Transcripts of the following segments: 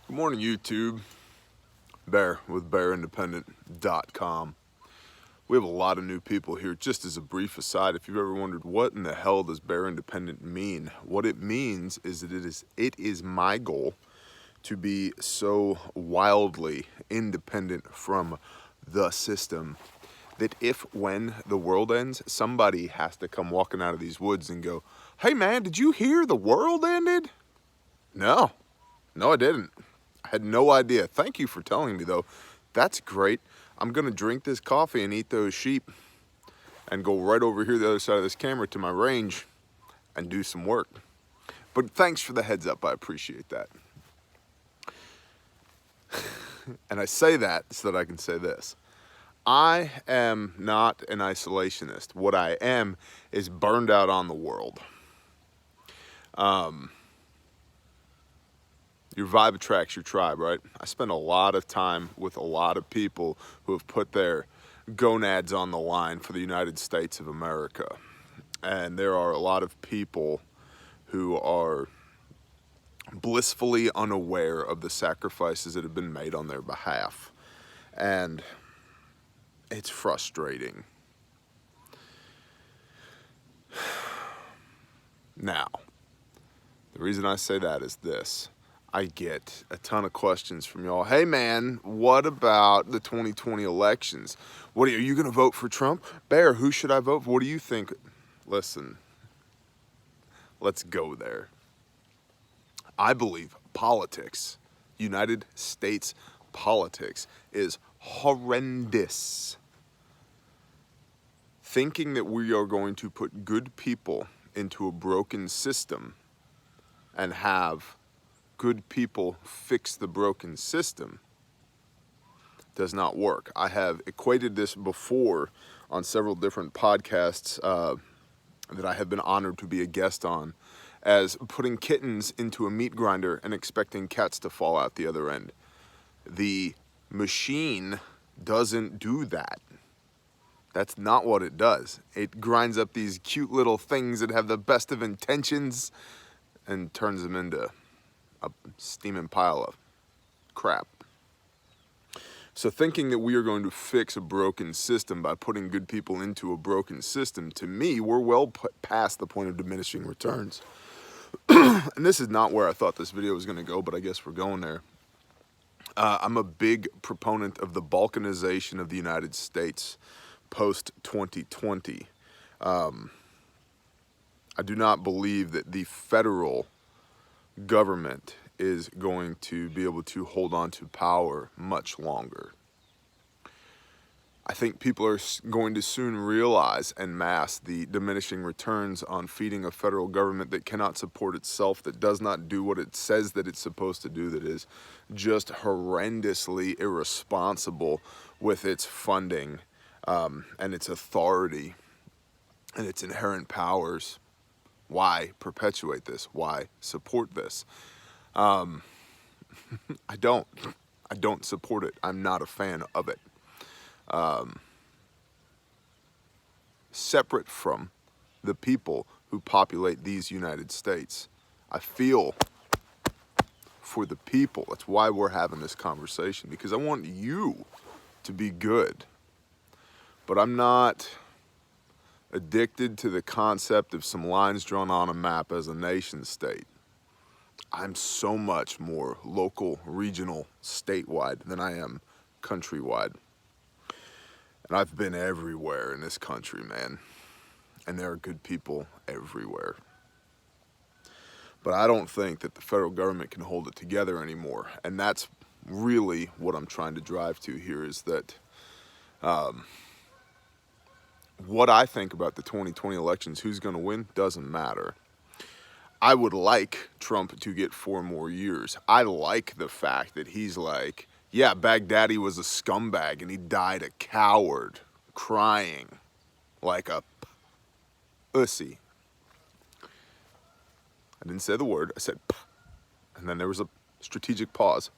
Good morning, YouTube. Bear with bearindependent.com. We have a lot of new people here. Just as a brief aside, if you've ever wondered what in the hell does Bear Independent mean, what it means is that it is my goal to be so wildly independent from the system that when the world ends, somebody has to come walking out of these woods and go, "Hey man, did you hear the world ended?" No, I didn't. I had no idea. Thank you for telling me, though. That's great. I'm going to drink this coffee and eat those sheep and go right over here the other side of this camera to my range and do some work. But thanks for the heads up. I appreciate that. And I say that so that I can say this. I am not an isolationist. What I am is burned out on the world. Your vibe attracts your tribe, right? I spend a lot of time with a lot of people who have put their gonads on the line for the United States of America. And there are a lot of people who are blissfully unaware of the sacrifices that have been made on their behalf. And it's frustrating. Now, the reason I say that is this. I get a ton of questions from y'all. Hey man, what about the 2020 elections? Are you gonna vote for Trump? Bear, who should I vote for? What do you think? Listen, let's go there. I believe politics, United States politics, is horrendous. Thinking that we are going to put good people into a broken system and have good people fix the broken system does not work. I have equated this before on several different podcasts that I have been honored to be a guest on as putting kittens into a meat grinder and expecting cats to fall out the other end. The machine doesn't do that. That's not what it does. It grinds up these cute little things that have the best of intentions and turns them into a steaming pile of crap. So thinking that we are going to fix a broken system by putting good people into a broken system, to me, we're well past the point of diminishing returns. And this is not where I thought this video was going to go, but I guess we're going there. I'm a big proponent of the balkanization of the United States post-2020. I do not believe that the federal government is going to be able to hold on to power much longer. I think people are going to soon realize en masse the diminishing returns on feeding a federal government that cannot support itself, that does not do what it says that it's supposed to do, that is just horrendously irresponsible with its funding and its authority and its inherent powers. Why perpetuate this? Why support this? I don't support it. I'm not a fan of it. Separate from the people who populate these United States, I feel for the people. That's why we're having this conversation, because I want you to be good. But I'm not addicted to the concept of some lines drawn on a map as a nation state. I'm so much more local, regional, statewide than I am countrywide. And I've been everywhere in this country, man. And there are good people everywhere. But I don't think that the federal government can hold it together anymore. And that's really what I'm trying to drive to here, is that what I think about the 2020 elections, who's going to win, doesn't matter. I would like Trump to get 4 more years. I like the fact that he's like, yeah, Baghdadi was a scumbag and he died a coward, crying like a pussy. I didn't say the word, I said p, and then there was a strategic pause.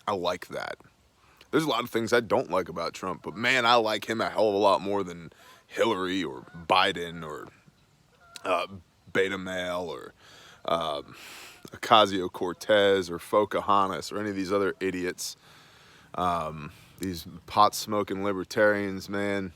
I like that. There's a lot of things I don't like about Trump, but man, I like him a hell of a lot more than Hillary or Biden or beta male or Ocasio-Cortez or Pocahontas or any of these other idiots, these pot-smoking libertarians, man,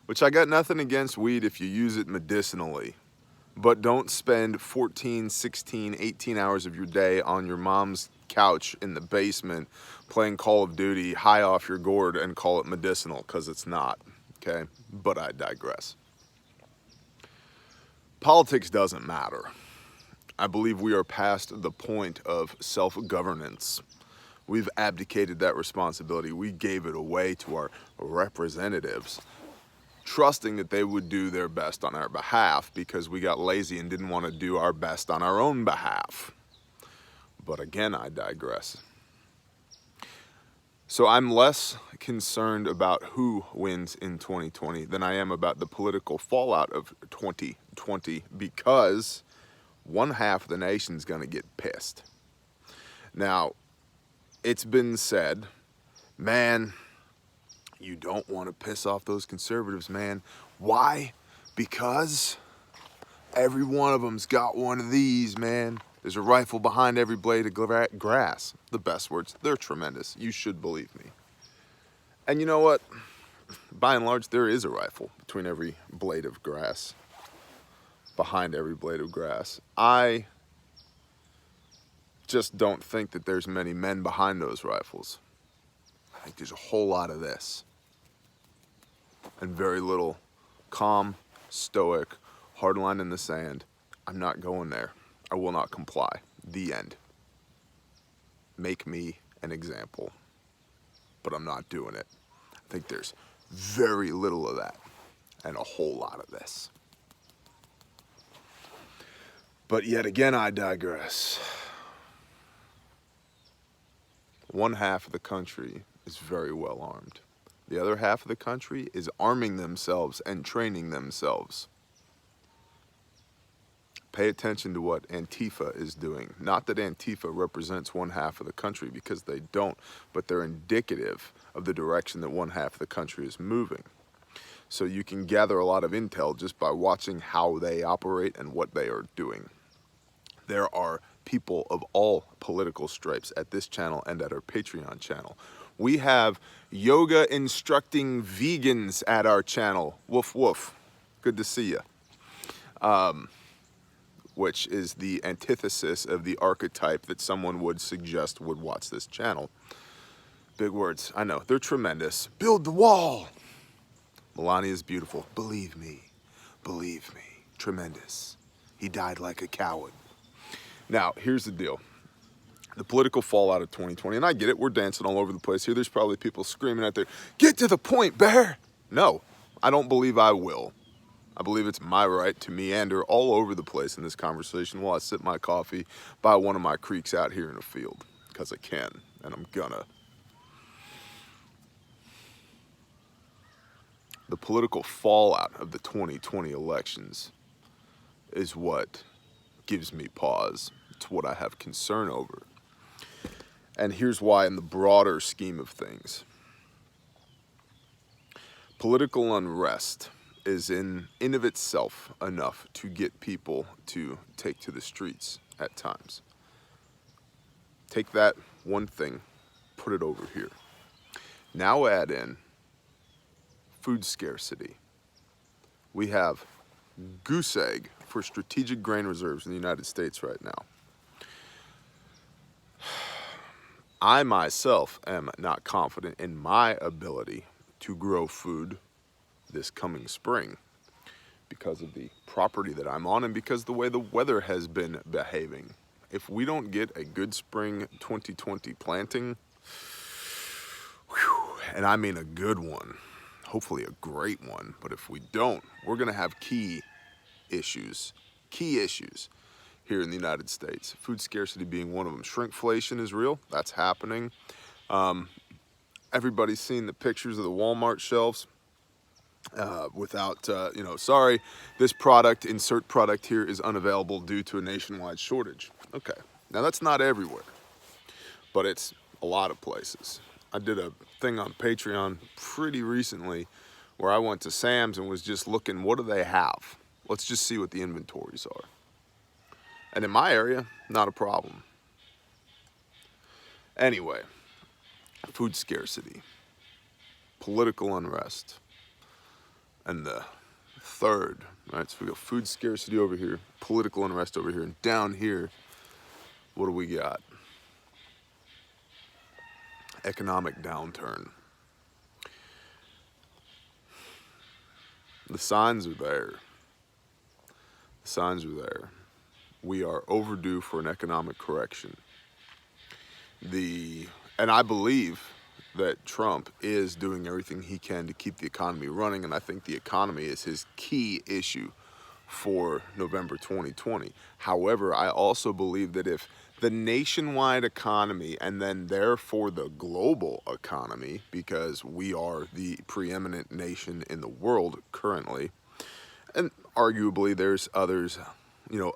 which I got nothing against weed if you use it medicinally, but don't spend 14, 16, 18 hours of your day on your mom's couch in the basement playing Call of Duty high off your gourd and call it medicinal, because it's not, okay? But I digress. Politics doesn't matter. I believe we are past the point of self-governance. We've abdicated that responsibility. We gave it away to our representatives, trusting that they would do their best on our behalf because we got lazy and didn't want to do our best on our own behalf. But again, I digress. So I'm less concerned about who wins in 2020 than I am about the political fallout of 2020, because one half of the nation's gonna get pissed. Now, it's been said, man, you don't want to piss off those conservatives, man. Why? Because every one of them's got one of these, man. There's a rifle behind every blade of grass. The best words. They're tremendous. You should believe me. And you know what? By and large, there is a rifle between every blade of grass. Behind every blade of grass. I just don't think that there's many men behind those rifles. I think there's a whole lot of this. And very little calm, stoic, hard line in the sand. I'm not going there. I will not comply. The end. Make me an example. But I'm not doing it. I think there's very little of that and a whole lot of this. But yet again, I digress. One half of the country is very well armed. The other half of the country is arming themselves and training themselves. Pay attention to what Antifa is doing. Not that Antifa represents one half of the country, because they don't, but they're indicative of the direction that one half of the country is moving. So you can gather a lot of intel just by watching how they operate and what they are doing. There are people of all political stripes at this channel and at our Patreon channel. We have yoga instructing vegans at our channel. Woof woof. Good to see you. Which is the antithesis of the archetype that someone would suggest would watch this channel. Big words, I know, they're tremendous. Build the wall. Melania is beautiful, believe me, tremendous. He died like a coward. Now, here's the deal. The political fallout of 2020, and I get it, we're dancing all over the place here. There's probably people screaming out there, get to the point, Bear. No, I don't believe I will. I believe it's my right to meander all over the place in this conversation while I sip my coffee by one of my creeks out here in the field, because I can, and I'm gonna. The political fallout of the 2020 elections is what gives me pause. It's what I have concern over. And here's why in the broader scheme of things. Political unrest is in of itself enough to get people to take to the streets at times. Take that one thing, put it over here. Now add in food scarcity. We have goose egg for strategic grain reserves in the United States right now. I myself am not confident in my ability to grow food this coming spring because of the property that I'm on and because of the way the weather has been behaving. If we don't get a good spring 2020 planting, and I mean a good one, hopefully a great one, but if we don't, we're gonna have key issues here in the United States. Food scarcity being one of them. Shrinkflation is real, that's happening. Everybody's seen the pictures of the Walmart shelves. Sorry, this product, insert product here, is unavailable due to a nationwide shortage. Okay, now that's not everywhere, but it's a lot of places. I did a thing on Patreon pretty recently where I went to Sam's and was just looking, what do they have? Let's just see what the inventories are. And in my area, not a problem. Anyway, food scarcity, political unrest, and the third, right? So we got food scarcity over here, political unrest over here, and down here, what do we got? Economic downturn. The signs are there. The signs are there. We are overdue for an economic correction. And I believe that Trump is doing everything he can to keep the economy running, and I think the economy is his key issue for November 2020. However, I also believe that if the nationwide economy, and then therefore the global economy, because we are the preeminent nation in the world currently, and arguably there's others,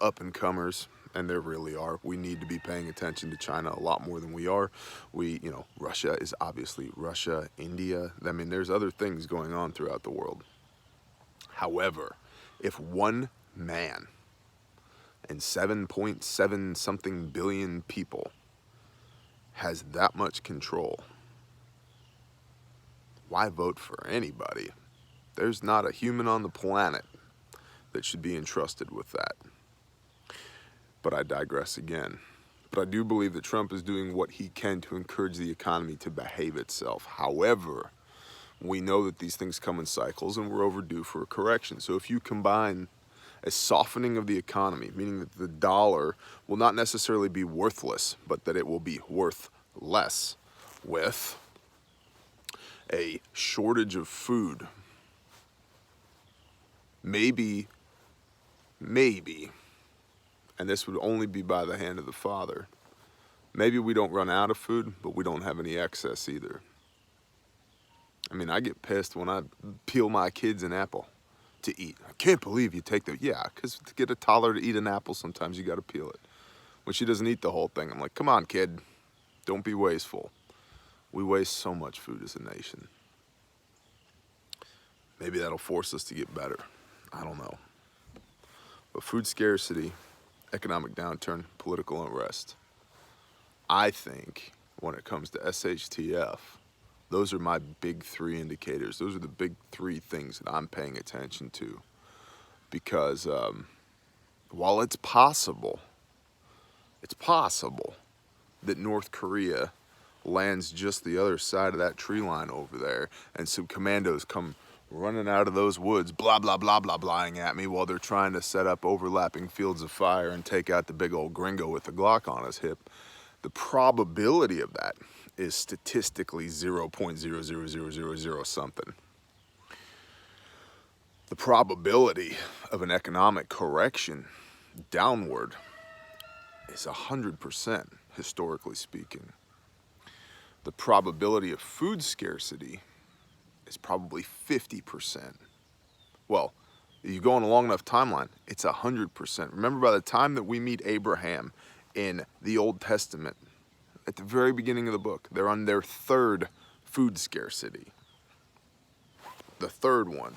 up and comers, and there really are. We need to be paying attention to China a lot more than we are. Russia is obviously Russia, India. I mean, there's other things going on throughout the world. However, if one man and 7.7 something billion people has that much control, why vote for anybody? There's not a human on the planet that should be entrusted with that. But I digress again. But I do believe that Trump is doing what he can to encourage the economy to behave itself. However, we know that these things come in cycles and we're overdue for a correction. So if you combine a softening of the economy, meaning that the dollar will not necessarily be worthless, but that it will be worth less, with a shortage of food, maybe, and this would only be by the hand of the Father, maybe we don't run out of food, but we don't have any excess either. I mean, I get pissed when I peel my kids an apple to eat. I can't believe you take the, yeah, because to get a toddler to eat an apple, sometimes you got to peel it. When she doesn't eat the whole thing, I'm like, come on, kid, don't be wasteful. We waste so much food as a nation. Maybe that'll force us to get better. I don't know. But food scarcity, economic downturn, political unrest. I think when it comes to SHTF, those are my big three indicators. Those are the big three things that I'm paying attention to. Because while it's possible that North Korea lands just the other side of that tree line over there and some commandos come running out of those woods, blah, blah, blah, blah, blahing at me while they're trying to set up overlapping fields of fire and take out the big old gringo with the Glock on his hip. The probability of that is statistically 0.00000 something. The probability of an economic correction downward is 100%, historically speaking. The probability of food scarcity is probably 50%. Well, if you go on a long enough timeline, it's 100%. Remember, by the time that we meet Abraham in the Old Testament, at the very beginning of the book, they're on their third food scarcity. The third one.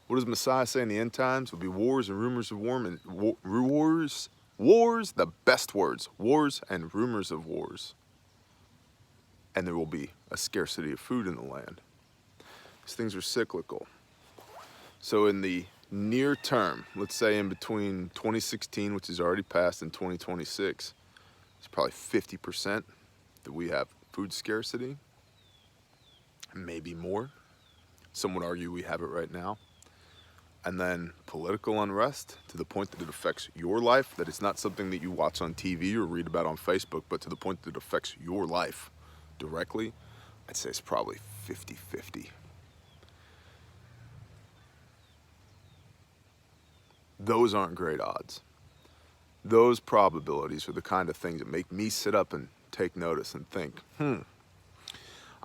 What does Messiah say in the end times? Will be wars and rumors of war, and wars, the best words, wars and rumors of wars. And there will be a scarcity of food in the land. These things are cyclical. So in the near term, let's say in between 2016, which is already passed, and 2026, it's probably 50% that we have food scarcity, maybe more. Some would argue we have it right now. And then political unrest to the point that it affects your life, that it's not something that you watch on TV or read about on Facebook, but to the point that it affects your life directly, I'd say it's probably 50-50. Those aren't great odds. Those probabilities are the kind of things that make me sit up and take notice and think, I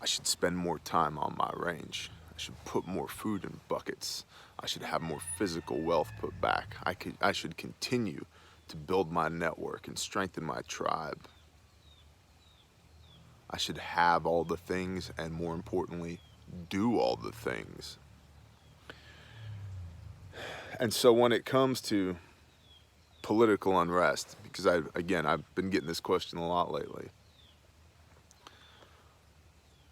should spend more time on my range. I should put more food in buckets. I should have more physical wealth put back. I should continue to build my network and strengthen my tribe. I should have all the things, and more importantly, do all the things. And so when it comes to political unrest, because I've been getting this question a lot lately.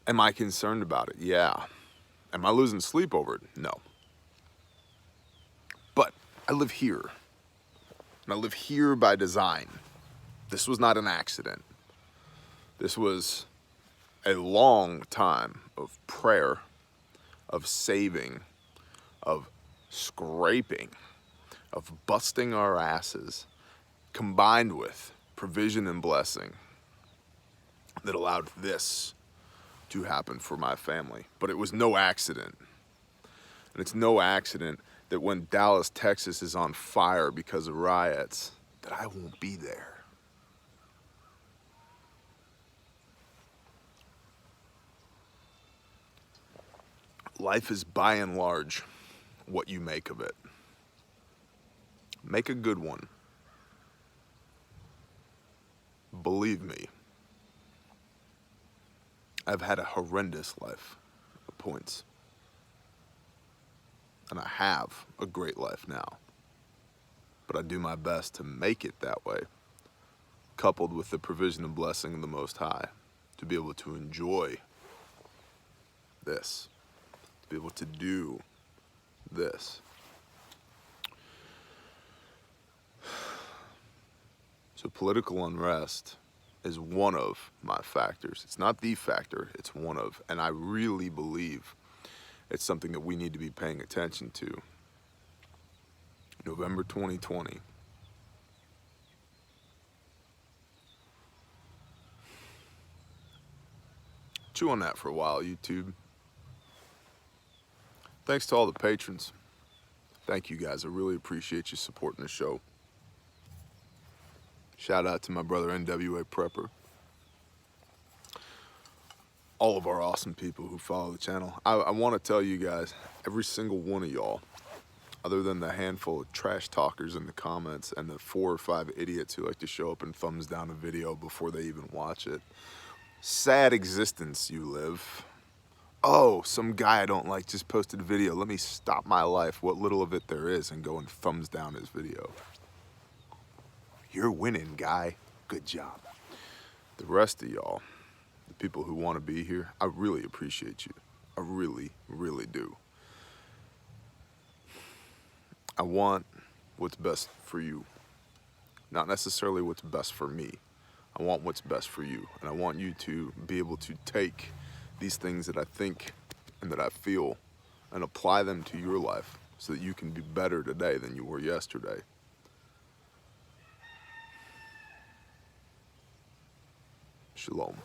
Am I concerned about it? Yeah. Am I losing sleep over it? No. But I live here. And I live here by design. This was not an accident. This was a long time of prayer, of saving, of scraping, of busting our asses, combined with provision and blessing that allowed this to happen for my family. But it was no accident. And it's no accident that when Dallas, Texas is on fire because of riots, that I won't be there. Life is by and large what you make of it. Make a good one. Believe me, I've had a horrendous life at points. And I have a great life now. But I do my best to make it that way, coupled with the provision and blessing of the Most High, to be able to enjoy this, to be able to do this. So political unrest is one of my factors. It's not the factor, it's one of. And I really believe it's something that we need to be paying attention to. November 2020. Chew on that for a while, YouTube. Thanks to all the patrons. Thank you guys. I really appreciate you supporting the show. Shout out to my brother NWA Prepper. All of our awesome people who follow the channel. I want to tell you guys, every single one of y'all, other than the handful of trash talkers in the comments and the 4 or 5 idiots who like to show up and thumbs down a video before they even watch it. Sad existence you live. Oh, some guy I don't like just posted a video. Let me stop my life, what little of it there is, and go and thumbs down his video. You're winning, guy. Good job. The rest of y'all, the people who want to be here, I really appreciate you. I really, really do. I want what's best for you. Not necessarily what's best for me. I want what's best for you. And I want you to be able to take these things that I think and that I feel and apply them to your life so that you can be better today than you were yesterday. Shalom.